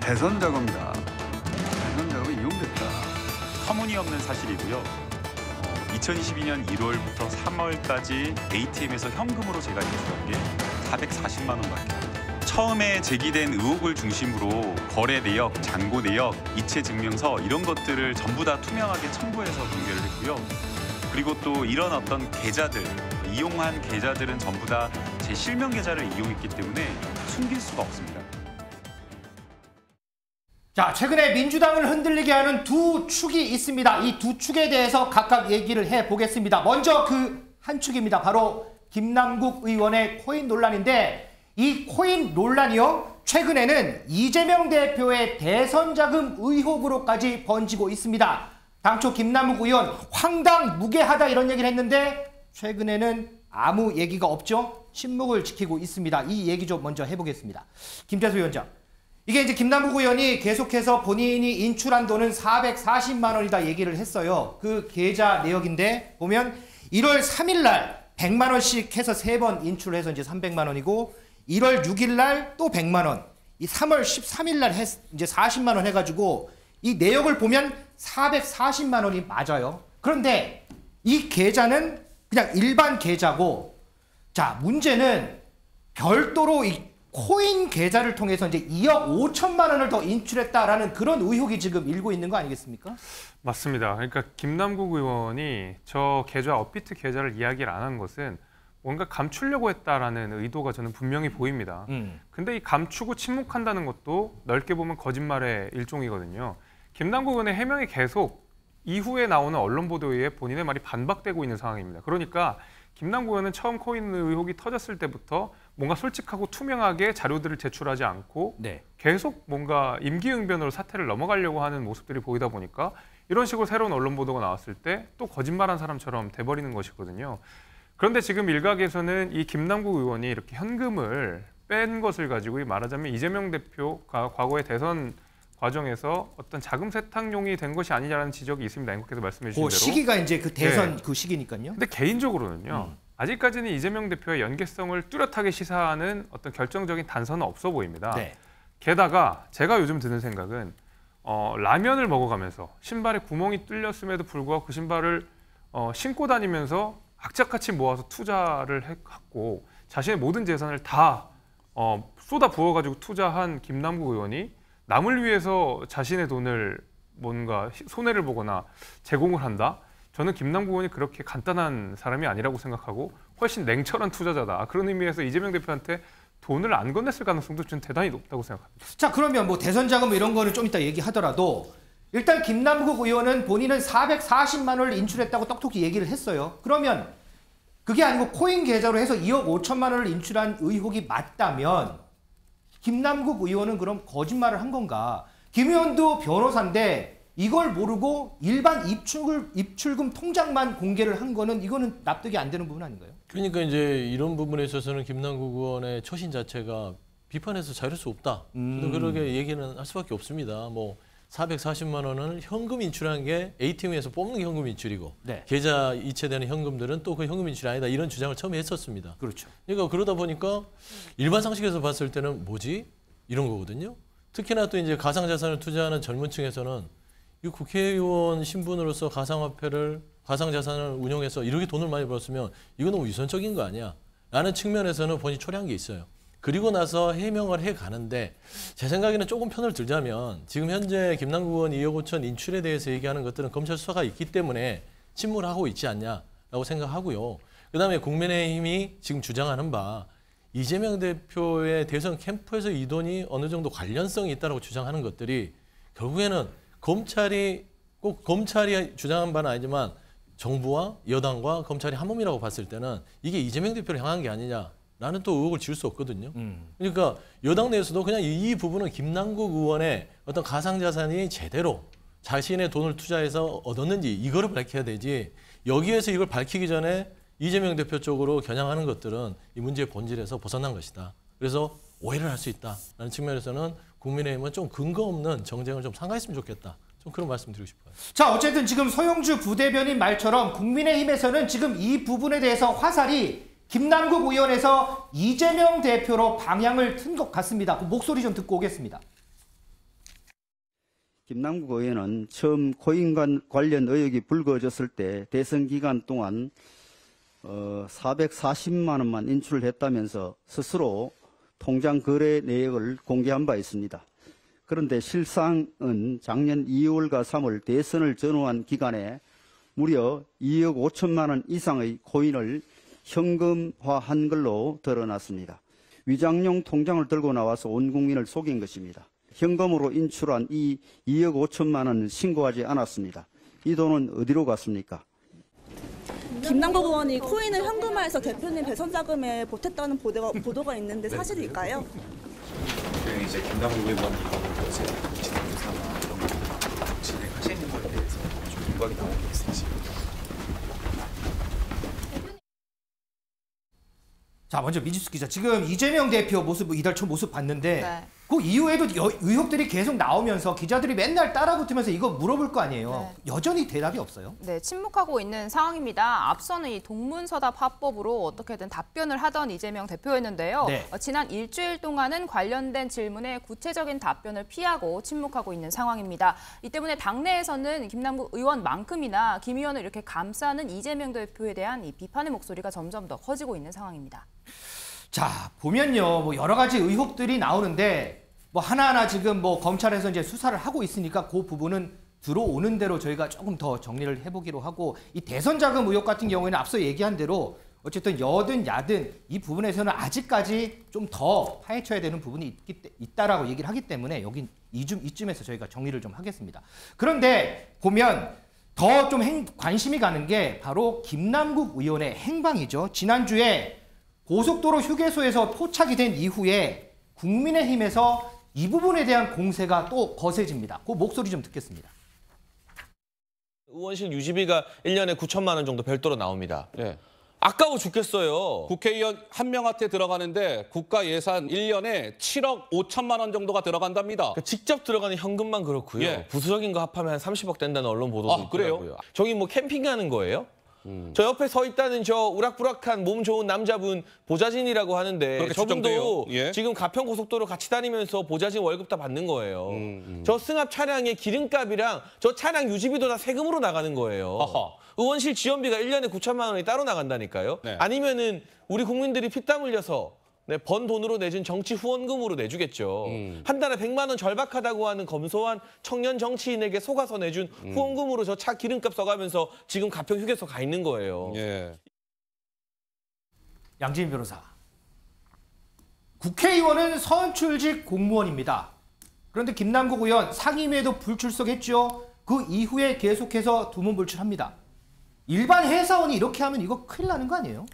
대선 자금이다. 대선 자금이 이용됐다. 터무니없는 사실이고요. 2022년 1월부터 3월까지 ATM에서 현금으로 제가 인출한 게 440만 원밖에 안 돼요. 처음에 제기된 의혹을 중심으로 거래 내역, 잔고 내역, 이체 증명서 이런 것들을 전부 다 투명하게 첨부해서 공개를 했고요. 그리고 또 이런 어떤 계좌들, 이용한 계좌들은 전부 다 제 실명 계좌를 이용했기 때문에 숨길 수가 없습니다. 자, 최근에 민주당을 흔들리게 하는 두 축이 있습니다. 이 두 축에 대해서 각각 얘기를 해보겠습니다. 먼저 그 한 축입니다. 바로 김남국 의원의 코인 논란인데, 이 코인 논란이요, 최근에는 이재명 대표의 대선 자금 의혹으로까지 번지고 있습니다. 당초 김남국 의원 황당무계하다 이런 얘기를 했는데 최근에는 아무 얘기가 없죠. 침묵을 지키고 있습니다. 이 얘기 좀 먼저 해보겠습니다. 김태수 위원장. 이게 이제 김남국 의원이 계속해서 본인이 인출한 돈은 440만 원이다 얘기를 했어요. 그 계좌 내역인데 보면 1월 3일 날 100만 원씩 해서 3번 인출해서 이제 300만 원이고 1월 6일 날 또 100만 원. 이 3월 13일 날 이제 40만 원 해가지고 이 내역을 보면 440만 원이 맞아요. 그런데 이 계좌는 그냥 일반 계좌고, 자, 문제는 별도로 이 코인 계좌를 통해서 이제 2억 5천만 원을 더 인출했다라는 그런 의혹이 지금 일고 있는 거 아니겠습니까? 맞습니다. 그러니까 김남국 의원이 저 계좌 업비트 계좌를 이야기를 안 한 것은 뭔가 감추려고 했다라는 의도가 저는 분명히 보입니다. 근데 이 감추고 침묵한다는 것도 넓게 보면 거짓말의 일종이거든요. 김남국 의원의 해명이 계속 이후에 나오는 언론 보도에 의해 본인의 말이 반박되고 있는 상황입니다. 그러니까 김남국 의원은 처음 코인 의혹이 터졌을 때부터 뭔가 솔직하고 투명하게 자료들을 제출하지 않고 계속 뭔가 임기응변으로 사태를 넘어가려고 하는 모습들이 보이다 보니까 이런 식으로 새로운 언론 보도가 나왔을 때 또 거짓말한 사람처럼 돼버리는 것이거든요. 그런데 지금 일각에서는 이 김남국 의원이 이렇게 현금을 뺀 것을 가지고 말하자면 이재명 대표가 과거의 대선 과정에서 어떤 자금 세탁용이 된 것이 아니냐라는 지적이 있습니다. 앵커께서 말씀해 주신 대로. 시기가 이제 그 대선 그 시기니까요. 근데 개인적으로는요. 아직까지는 이재명 대표의 연계성을 뚜렷하게 시사하는 어떤 결정적인 단서는 없어 보입니다. 게다가 제가 요즘 드는 생각은 라면을 먹어가면서 신발에 구멍이 뚫렸음에도 불구하고 그 신발을 신고 다니면서 악착같이 모아서 투자를 했고 자신의 모든 재산을 다 쏟아 부어가지고 투자한 김남국 의원이 남을 위해서 자신의 돈을 뭔가 손해를 보거나 제공을 한다? 저는 김남국 의원이 그렇게 간단한 사람이 아니라고 생각하고 훨씬 냉철한 투자자다. 그런 의미에서 이재명 대표한테 돈을 안 건넸을 가능성도 저는 대단히 높다고 생각합니다. 자, 그러면 뭐 대선 자금 이런 거는 좀 이따 얘기하더라도 일단 김남국 의원은 본인은 440만 원을 인출했다고 똑똑히 얘기를 했어요. 그러면 그게 아니고 코인 계좌로 해서 2억 5천만 원을 인출한 의혹이 맞다면 김남국 의원은 그럼 거짓말을 한 건가? 김 의원도 변호사인데 이걸 모르고 일반 입출금 통장만 공개를 한 거는 이거는 납득이 안 되는 부분 아닌가요? 그러니까 이제 이런 부분에 있어서는 김남국 의원의 처신 자체가 비판해서 자유할 수 없다. 그렇게 얘기는 할 수밖에 없습니다. 뭐 440만 원을 현금 인출한 게 ATM에서 뽑는 게 현금 인출이고 계좌 이체되는 현금들은 또 그 현금 인출이 아니다. 이런 주장을 처음에 했었습니다. 그렇죠. 그러니까 그러다 보니까 일반 상식에서 봤을 때는 뭐지? 이런 거거든요. 특히나 또 이제 가상자산을 투자하는 젊은 층에서는 이 국회의원 신분으로서 가상자산을 운용해서 이렇게 돈을 많이 벌었으면 이거 너무 위선적인 거 아니야? 라는 측면에서는 본인이 초래한 게 있어요. 그리고 나서 해명을 해가는데 제 생각에는 조금 편을 들자면 지금 현재 김남국 의원 2억 5천 인출에 대해서 얘기하는 것들은 검찰 수사가 있기 때문에 침묵을 하고 있지 않냐라고 생각하고요. 그다음에 국민의힘이 지금 주장하는 바 이재명 대표의 대선 캠프에서 이 돈이 어느 정도 관련성이 있다고 주장하는 것들이 결국에는 검찰이 주장한 바는 아니지만 정부와 여당과 검찰이 한 몸이라고 봤을 때는 이게 이재명 대표를 향한 게 아니냐라는 또 의혹을 지울 수 없거든요. 그러니까 여당 내에서도 그냥 이 부분은 김남국 의원의 어떤 가상자산이 제대로 자신의 돈을 투자해서 얻었는지 이거를 밝혀야 되지, 여기에서 이걸 밝히기 전에 이재명 대표 쪽으로 겨냥하는 것들은 이 문제의 본질에서 벗어난 것이다. 그래서 오해를 할 수 있다라는 측면에서는 국민의힘은 좀 근거 없는 정쟁을 좀 삼가했으면 좋겠다. 좀 그런 말씀 드리고 싶어요. 자, 어쨌든 지금 서영주 부대변인 말처럼 국민의힘에서는 지금 이 부분에 대해서 화살이 김남국 의원에서 이재명 대표로 방향을 튼 것 같습니다. 그 목소리 좀 듣고 오겠습니다. 김남국 의원은 처음 코인 관련 의혹이 불거졌을 때 대선 기간 동안 440만 원만 인출했다면서 스스로 통장 거래 내역을 공개한 바 있습니다. 그런데 실상은 작년 2월과 3월 대선을 전후한 기간에 무려 2억 5천만 원 이상의 코인을 현금화한 걸로 드러났습니다. 위장용 통장을 들고 나와서 온 국민을 속인 것입니다. 현금으로 인출한 이 2억 5천만 원을 신고하지 않았습니다. 이 돈은 어디로 갔습니까? 김남국 의원이 코인을 현금화해서 대표님 배선 자금에 보탰다는 보도가 있는데 사실일까요? 이제 김남국 의원이 어제 진행조사나 이런 거 진행하시는 거에 대해서 좀 윤곽이 나온 게 있으신지. 자, 먼저 민지수 기자, 지금 이재명 대표 모습, 이달 초 모습 봤는데 네. 그 이후에도 의혹들이 계속 나오면서 기자들이 맨날 따라붙으면서 이거 물어볼 거 아니에요. 네. 여전히 대답이 없어요. 네, 침묵하고 있는 상황입니다. 앞서는 이 동문서답 화법으로 어떻게든 답변을 하던 이재명 대표였는데요. 네. 지난 일주일 동안은 관련된 질문에 구체적인 답변을 피하고 침묵하고 있는 상황입니다. 이 때문에 당내에서는 김남국 의원만큼이나 김 의원을 이렇게 감싸는 이재명 대표에 대한 이 비판의 목소리가 점점 더 커지고 있는 상황입니다. 자, 보면요, 뭐 여러 가지 의혹들이 나오는데 뭐 하나하나 지금 뭐 검찰에서 이제 수사를 하고 있으니까 그 부분은 들어오는 대로 저희가 조금 더 정리를 해보기로 하고, 이 대선 자금 의혹 같은 경우에는 앞서 얘기한 대로 어쨌든 여든 야든 이 부분에서는 아직까지 좀 더 파헤쳐야 되는 부분이 있다라고 얘기를 하기 때문에 여긴 이쯤에서 저희가 정리를 좀 하겠습니다. 그런데 보면 더 좀 관심이 가는 게 바로 김남국 의원의 행방이죠. 지난주에 고속도로 휴게소에서 포착이 된 이후에 국민의힘에서 이 부분에 대한 공세가 또 거세집니다. 그 목소리 좀 듣겠습니다. 의원실 유지비가 1년에 9천만 원 정도 별도로 나옵니다. 네. 아까워 죽겠어요. 국회의원 한 명한테 들어가는데 국가 예산 1년에 7억 5천만 원 정도가 들어간답니다. 그러니까 직접 들어가는 현금만 그렇고요. 예. 부수적인 거 합하면 한 30억 된다는 언론 보도도 아, 그래요? 있더라고요. 저기 뭐 캠핑 가는 거예요? 저 옆에 서 있다는 저 우락부락한 몸 좋은 남자분 보좌진이라고 하는데 그렇게 저분도 추정돼요. 예. 지금 가평고속도로 같이 다니면서 보좌진 월급 다 받는 거예요. 저 승합 차량의 기름값이랑 저 차량 유지비도 다 세금으로 나가는 거예요. 아하. 의원실 지원비가 1년에 9천만 원이 따로 나간다니까요. 네. 아니면은 우리 국민들이 피땀 흘려서 번 돈으로 내준 정치 후원금으로 내주겠죠. 한 달에 100만 원 절박하다고 하는 검소한 청년 정치인에게 속아서 내준 후원금으로 저 차 기름값 써가면서 지금 가평 휴게소 가 있는 거예요. 예. 양지민 변호사. 국회의원은 선출직 공무원입니다. 그런데 김남국 의원 상임위에도 불출석했죠. 그 이후에 계속해서 두문불출합니다. 일반 회사원이 이렇게 하면 이거 큰일 나는 거 아니에요?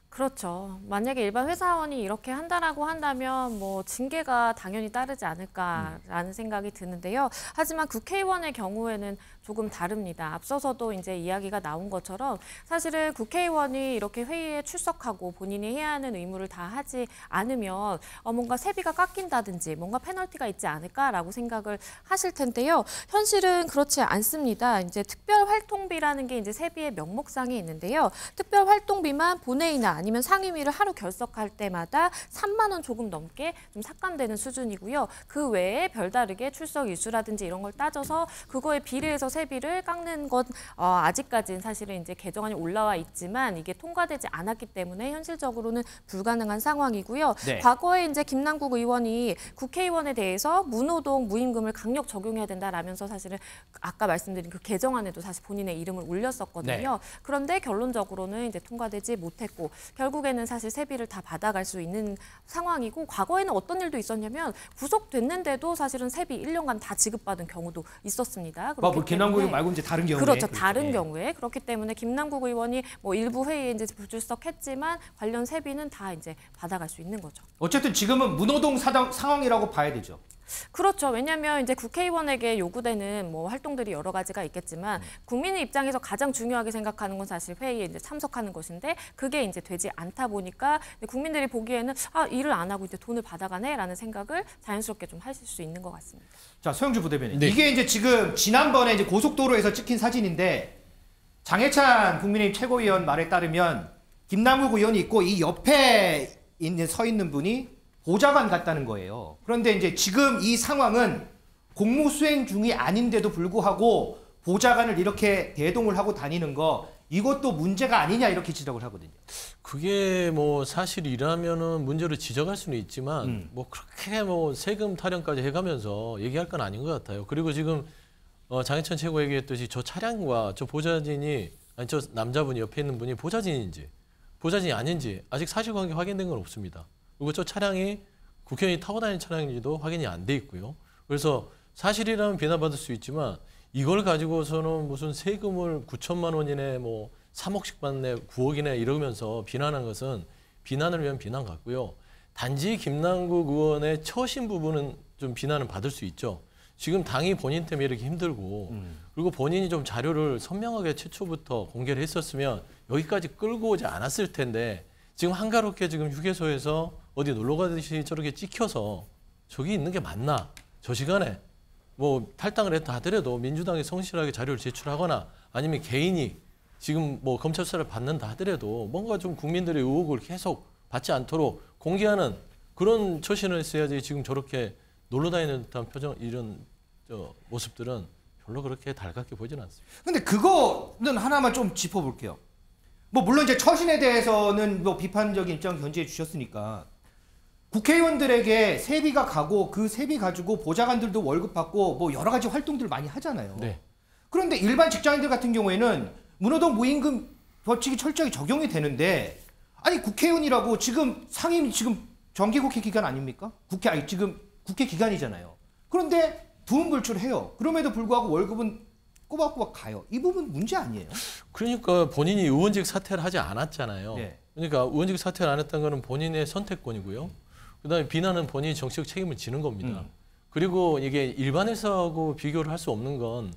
그렇죠. 만약에 일반 회사원이 이렇게 한다라고 한다면 뭐 징계가 당연히 따르지 않을까라는 생각이 드는데요. 하지만 국회의원의 경우에는 조금 다릅니다. 앞서서도 이제 이야기가 나온 것처럼 사실은 국회의원이 이렇게 회의에 출석하고 본인이 해야 하는 의무를 다 하지 않으면 뭔가 세비가 깎인다든지 뭔가 페널티가 있지 않을까라고 생각을 하실 텐데요. 현실은 그렇지 않습니다. 이제 특별활동비라는 게 이제 세비의 명목상에 있는데요. 특별활동비만 본회의나 아니면 상임위를 하루 결석할 때마다 3만 원 조금 넘게 좀 삭감되는 수준이고요. 그 외에 별다르게 출석 일수라든지 이런 걸 따져서 그거에 비례해서 세비를 깎는 건 아직까지는 사실은 이제 개정안이 올라와 있지만 이게 통과되지 않았기 때문에 현실적으로는 불가능한 상황이고요. 네. 과거에 이제 김남국 의원이 국회의원에 대해서 무노동 무임금을 강력 적용해야 된다라면서 사실은 아까 말씀드린 그 개정안에도 사실 본인의 이름을 올렸었거든요. 네. 그런데 결론적으로는 이제 통과되지 못했고 결국에는 사실 세비를 다 받아갈 수 있는 상황이고 과거에는 어떤 일도 있었냐면 구속됐는데도 사실은 세비 1년간 다 지급받은 경우도 있었습니다. 뭐 김남국 의원 말고 이제 다른 경우에 그렇죠. 다른 예. 경우에 그렇기 때문에 김남국 의원이 뭐 일부 회의에 이제 불출석했지만 관련 세비는 다 이제 받아갈 수 있는 거죠. 어쨌든 지금은 무노동 상황이라고 봐야 되죠. 그렇죠. 왜냐하면 이제 국회의원에게 요구되는 뭐 활동들이 여러 가지가 있겠지만 국민의 입장에서 가장 중요하게 생각하는 건 사실 회의에 이제 참석하는 것인데 그게 이제 되지 않다 보니까 국민들이 보기에는 일을 안 하고 이제 돈을 받아가네라는 생각을 자연스럽게 좀 하실 수 있는 것 같습니다. 자, 서영주 부대변인. 네. 이게 이제 지금 지난번에 이제 고속도로에서 찍힌 사진인데 장해찬 국민의힘 최고위원 말에 따르면 김남국 의원이 있고 이 옆에 서 있는 분이 보좌관 같다는 거예요. 그런데 이제 지금 이 상황은 공무 수행 중이 아닌데도 불구하고 보좌관을 이렇게 대동을 하고 다니는 거 이것도 문제가 아니냐 이렇게 지적을 하거든요. 그게 뭐 사실이라면은 문제를 지적할 수는 있지만 뭐 그렇게 뭐 세금 타령까지 해가면서 얘기할 건 아닌 것 같아요. 그리고 지금 장해찬 최고 얘기했듯이 저 차량과 저 보좌진이 아니 저 남자분이 옆에 있는 분이 보좌진인지 보좌진이 아닌지 아직 사실관계 확인된 건 없습니다. 그리고 저 차량이 국회의원이 타고 다니는 차량인지도 확인이 안 돼 있고요. 그래서 사실이라면 비난받을 수 있지만 이걸 가지고서는 무슨 세금을 9천만 원이네 뭐 3억씩 받네 9억이네 이러면서 비난한 것은 비난을 위한 비난 같고요. 단지 김남국 의원의 처신 부분은 좀 비난을 받을 수 있죠. 지금 당이 본인 때문에 이렇게 힘들고 그리고 본인이 좀 자료를 선명하게 최초부터 공개를 했었으면 여기까지 끌고 오지 않았을 텐데 지금 한가롭게 지금 휴게소에서 어디 놀러 가듯이 저렇게 찍혀서 저기 있는 게 맞나? 저 시간에 뭐 탈당을 했다 하더라도 민주당이 성실하게 자료를 제출하거나 아니면 개인이 지금 뭐 검찰 수사를 받는다 하더라도 뭔가 좀 국민들의 의혹을 계속 받지 않도록 공개하는 그런 처신을 했어야지 지금 저렇게 놀러 다니는 듯한 표정 이런 모습들은 별로 그렇게 달갑게 보지는 않습니다. 근데 그거는 하나만 좀 짚어볼게요. 뭐 물론 이제 처신에 대해서는 뭐 비판적인 입장 견지해 주셨으니까 국회의원들에게 세비가 가고 그 세비 가지고 보좌관들도 월급 받고 뭐 여러 가지 활동들 많이 하잖아요. 네. 그런데 일반 직장인들 같은 경우에는 문호동 무임금 법칙이 철저히 적용이 되는데 아니 국회의원이라고 지금 상임 지금 정기국회 기간 아닙니까? 지금 국회 기간이잖아요. 그런데 두음불출해요. 그럼에도 불구하고 월급은 꼬박꼬박 가요. 이 부분 문제 아니에요? 그러니까 본인이 의원직 사퇴를 하지 않았잖아요. 네. 그러니까 의원직 사퇴를 안 했다는 거는 본인의 선택권이고요. 그다음에 비난은 본인이 정치적 책임을 지는 겁니다. 그리고 이게 일반에서하고 비교를 할 수 없는 건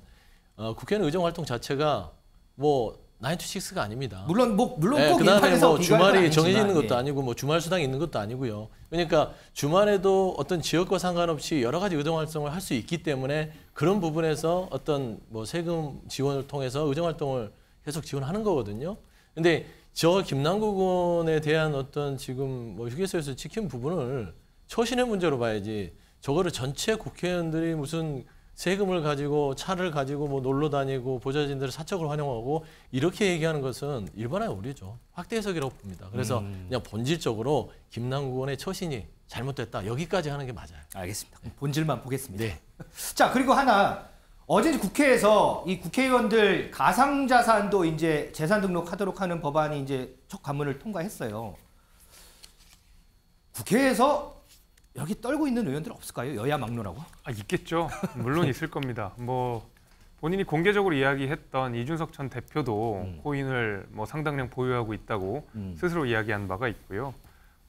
국회의원 의정활동 자체가 뭐 9 to 6가 아닙니다. 물론 꼭 그다음에 일반에서 뭐 주말이 아니지만, 정해져 있는 것도 예. 아니고 뭐 주말 수당이 있는 것도 아니고요. 그러니까 주말에도 어떤 지역과 상관없이 여러 가지 의정활동을 할 수 있기 때문에 그런 부분에서 어떤 뭐 세금 지원을 통해서 의정활동을 계속 지원하는 거거든요. 근데 저 김남국 의원에 대한 어떤 지금 뭐 휴게소에서 지킨 부분을 처신의 문제로 봐야지 저거를 전체 국회의원들이 무슨 세금을 가지고 차를 가지고 뭐 놀러 다니고 보좌진들을 사적으로 활용하고 이렇게 얘기하는 것은 일반화의 오류죠. 확대 해석이라고 봅니다. 그래서 그냥 본질적으로 김남국 의원의 처신이 잘못됐다. 여기까지 하는 게 맞아요. 알겠습니다. 본질만 보겠습니다. 네. 자, 그리고 하나 어제 국회에서 이 국회의원들 가상자산도 이제 재산 등록하도록 하는 법안이 이제 첫 관문을 통과했어요. 국회에서 여기 떨고 있는 의원들 없을까요? 여야 막론하고? 있겠죠. 물론 있을 겁니다. 뭐 본인이 공개적으로 이야기했던 이준석 전 대표도 코인을 뭐 상당량 보유하고 있다고 스스로 이야기한 바가 있고요.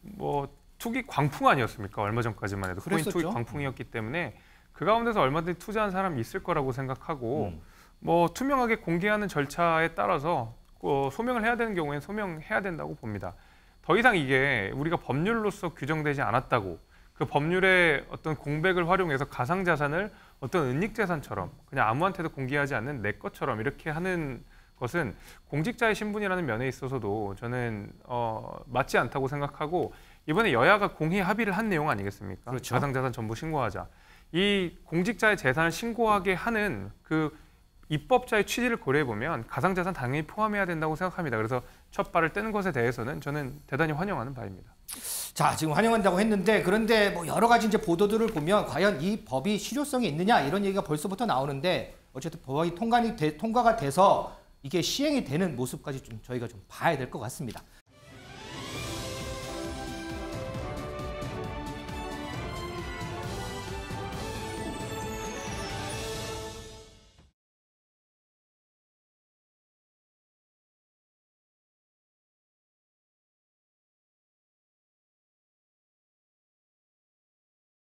뭐 투기 광풍 아니었습니까? 얼마 전까지만 해도 코인 투기 광풍이었기 때문에 그 가운데서 얼마든지 투자한 사람이 있을 거라고 생각하고 뭐 투명하게 공개하는 절차에 따라서 소명을 해야 되는 경우에는 소명해야 된다고 봅니다. 더 이상 이게 우리가 법률로서 규정되지 않았다고 그 법률의 어떤 공백을 활용해서 가상자산을 어떤 은닉재산처럼 그냥 아무한테도 공개하지 않는 내 것처럼 이렇게 하는 것은 공직자의 신분이라는 면에 있어서도 저는 맞지 않다고 생각하고 이번에 여야가 공히 합의를 한 내용 아니겠습니까? 그렇죠. 가상자산 전부 신고하자. 이 공직자의 재산을 신고하게 하는 그 입법자의 취지를 고려해 보면 가상자산 당연히 포함해야 된다고 생각합니다. 그래서 첫 발을 떼는 것에 대해서는 저는 대단히 환영하는 바입니다. 자, 지금 환영한다고 했는데 그런데 뭐 여러 가지 이제 보도들을 보면 과연 이 법이 실효성이 있느냐 이런 얘기가 벌써부터 나오는데 어쨌든 법안이 통과가 돼서 이게 시행이 되는 모습까지 좀 저희가 좀 봐야 될 것 같습니다.